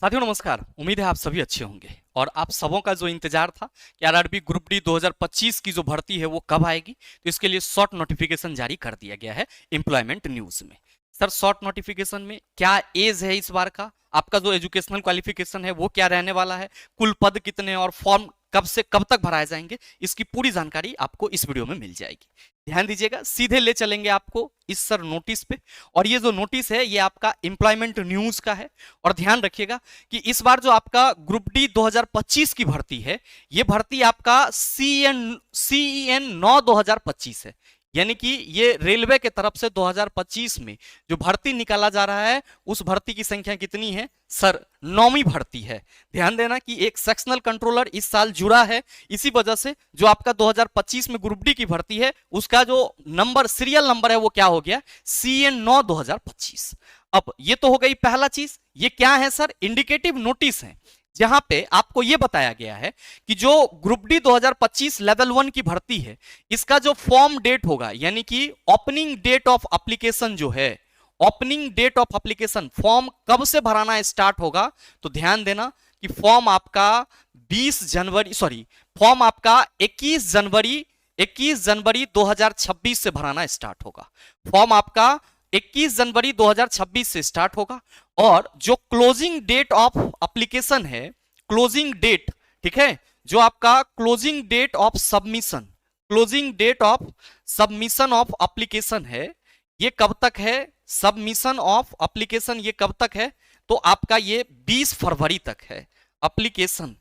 साथियों नमस्कार। उम्मीद है आप सभी अच्छे होंगे और आप सबों का जो इंतजार था कि आरआरबी ग्रुप डी 2025 की जो भर्ती है वो कब आएगी, तो इसके लिए शॉर्ट नोटिफिकेशन जारी कर दिया गया है एम्प्लॉयमेंट न्यूज में। सर शॉर्ट नोटिफिकेशन में क्या एज है इस बार का, आपका जो एजुकेशनल क्वालिफिकेशन है वो क्या रहने वाला है, कुल पद कितने और फॉर्म कब से कब तक भराए जाएंगे, इसकी पूरी जानकारी आपको इस वीडियो में मिल जाएगी। ध्यान दीजिएगा, सीधे ले चलेंगे आपको इस सर नोटिस पे। और ये जो नोटिस है ये आपका एम्प्लॉयमेंट न्यूज का है। और ध्यान रखिएगा कि इस बार जो आपका ग्रुप डी 2025 की भर्ती है, ये भर्ती आपका CEN 9 2025 है। यानी कि ये रेलवे के तरफ से 2025 में जो भर्ती निकाला जा रहा है उस भर्ती की संख्या कितनी है सर, 9वीं भर्ती है। ध्यान देना कि एक सेक्शनल कंट्रोलर इस साल जुड़ा है, इसी वजह से जो आपका 2025 में ग्रुप डी की भर्ती है उसका जो नंबर सीरियल नंबर है वो क्या हो गया, CN 9 2025। अब ये तो हो गई पहला चीज। ये क्या है सर, इंडिकेटिव नोटिस है, जहां पे आपको यह बताया गया है कि जो ग्रुप डी 2025 लेवल 1 की भर्ती है इसका जो फॉर्म डेट होगा, यानी कि ओपनिंग डेट ऑफ एप्लीकेशन जो है, opening date of application form कब से भराना स्टार्ट होगा, तो ध्यान देना कि फॉर्म आपका 20 जनवरी सॉरी फॉर्म आपका 21 जनवरी 2026 से भराना स्टार्ट होगा। फॉर्म आपका 21 जनवरी 2026 से स्टार्ट होगा। और जो क्लोजिंग डेट ऑफ एप्लीकेशन है, क्लोजिंग डेट, ठीक है, जो आपका closing date of submission, closing date of submission of application है, ये कब तक है, सबमिशन ऑफ एप्लीकेशन ये कब तक है, तो आपका ये 20 फरवरी तक है एप्लीकेशन।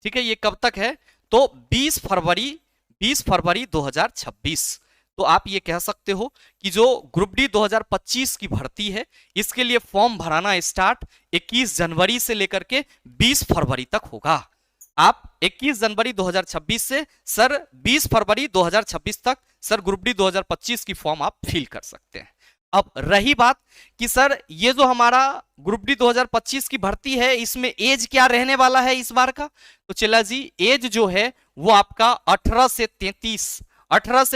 ठीक है, ये कब तक है, तो 20 फरवरी 2026। तो आप ये कह सकते हो कि जो ग्रुप डी 2025 की भर्ती है इसके लिए फॉर्म भराना स्टार्ट 21 जनवरी से लेकर के 20 फरवरी तक होगा। आप 21 जनवरी 2026 से सर 20 फरवरी 2026 तक सर ग्रुप डी 2025 की फॉर्म आप फिल कर सकते हैं। अब रही बात कि सर ये जो हमारा ग्रुप डी 2025 की भर्ती है इसमें एज क्या रहने वाला है इस बार का, तो चला जी एज जो है वो आपका 18 से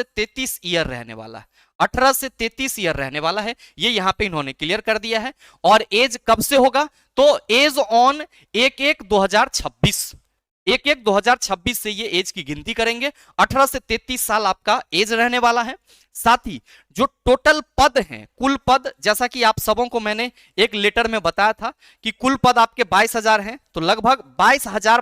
33 ईयर रहने वाला है। 18 से 33 ईयर रहने वाला है, ये यहां पे इन्होंने क्लियर कर दिया है। और एज कब से होगा, तो एज ऑन 1/1/2026, 1/1/2026 से ये एज की गिनती करेंगे। 18 से 33 साल आपका एज रहने वाला है। साथ ही जो टोटल पद हैं, कुल पद, जैसा कि आप सबों को मैंने एक लेटर में बताया था कि कुल पद आपके 22,000 हैं, तो लगभग 22,000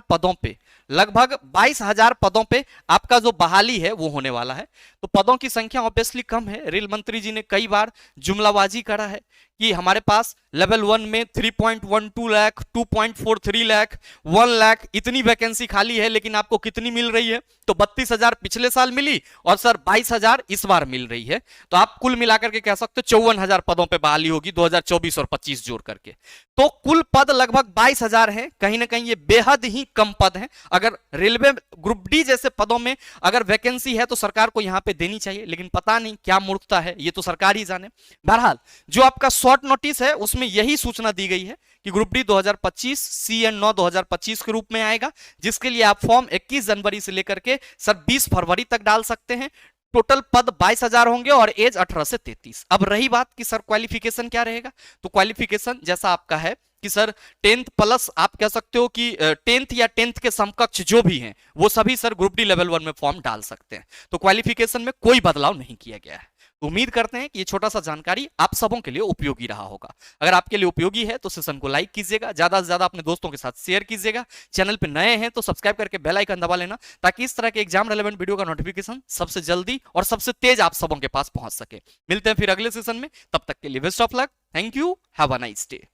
पदों पे आपका जो बहाली है वो होने वाला है। तो पदों की संख्या ऑब्वियसली कम है। रेल मंत्री जी ने कई बार जुमलाबाजी करा है कि हमारे पास लेवल 1 में 3.12 लाख, 2.43 लाख, 1 लाख इतनी वैकेंसी खाली है, लेकिन आपको कितनी मिल रही है, तो 32,000 पिछले साल मिली और सर 22,000 इस बार मिल रही है। तो आप कुल मिलाकर के कह सकते हो 54,000 पदों पे बहाली होगी 2024 और 25 जोड़ करके। तो कुल पद लगभग 22,000 है। कहीं ना कहीं ये बेहद ही कम पद है। अगर रेलवे ग्रुप डी जैसे पदों में अगर वैकेंसी है तो सरकार को यहां पे देनी चाहिए, लेकिन पता नहीं क्या मूर्खता है, ये तो सरकार ही जाने। बहरहाल जो आपका शॉर्ट नोटिस है उसमें यही सूचना दी गई है कि ग्रुप डी 2025 CN 9 2025 के रूप में आएगा, जिसके लिए आप फॉर्म 21 जनवरी से लेकर के सर 20 फरवरी तक डाल सकते हैं। टोटल पद 22,000 होंगे और एज 18 से 33। अब रही बात कि सर क्वालिफिकेशन क्या रहेगा, तो क्वालिफिकेशन जैसा आपका है कि सर 10th प्लस, आप कह सकते हो कि 10th या 10th के समकक्ष जो भी हैं वो सभी सर ग्रुप डी लेवल 1 में फॉर्म डाल सकते हैं। तो क्वालिफिकेशन में कोई बदलाव नहीं किया गया है। उम्मीद करते हैं कि ये छोटा सा जानकारी आप सबों के लिए उपयोगी रहा होगा। अगर आपके लिए उपयोगी है तो सेशन को लाइक कीजिएगा, ज्यादा से ज्यादा अपने दोस्तों के साथ शेयर कीजिएगा। चैनल पे नए हैं तो सब्सक्राइब करके बेल आइकन दबा लेना, ताकि इस तरह के एग्जाम रेलेवेंट वीडियो का नोटिफिकेशन सबसे जल्दी और सबसे तेज आप सबों के पास पहुंच सके। मिलते हैं फिर अगले सेशन में, तब तक के लिए best of luck, thank you, have a nice day.